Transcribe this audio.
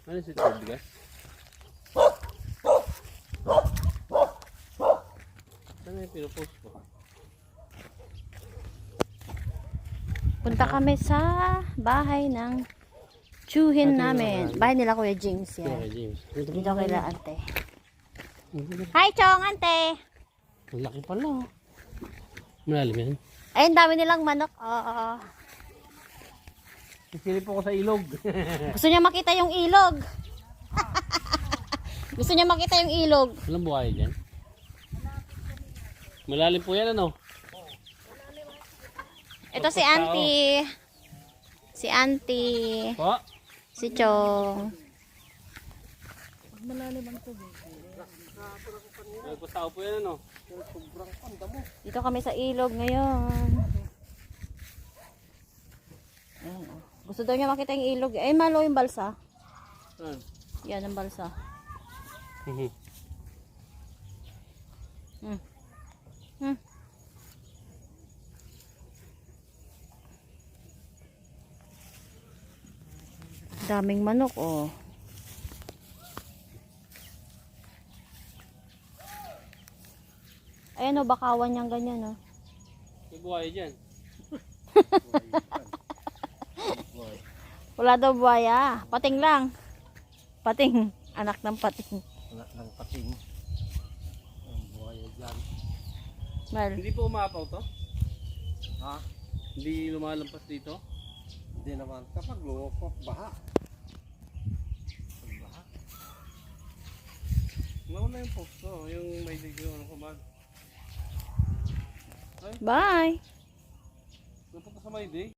Ano si Ted bigas? Ano yung pinupost ko? Punta kami sa bahay ng tsuhin namin. Bahay nila Kuya James yan. Okay, James. Dito kila ante. Hi, Chong, ante. Ang laki pala. Malalim yan. Ay, ang dami nilang manok. Oo. Sisilip ako sa ilog. Gusto niya makita yung ilog. Gusto niya makita yung ilog. Walang buhay dyan. Malalim po yan ano? Ito si auntie. Si auntie. Po? Si Chong. Nagpatao po yan ano? Dito kami sa ilog ngayon. Ayan, oh. Gusto daw niya makita yung ilog. Ay, malo yung balsa. Saan? Yan ang balsa. Hmm. Hmm. Daming manok, oh. Ayan, oh, bakawan niyang ganyan, oh. May buhay dyan. Wala daw buhaya. Pating lang. Pating. Anak ng pating. Anak ng pating. Ang buhay dyan. Mal. Hindi po umapaw to? Ha? Hindi lumalampas dito? Hindi naman. Kapag lumukok, baha. Baha. Nawala yung post ko. Yung may digyo ano kumag. Bye. Napunta sa may day.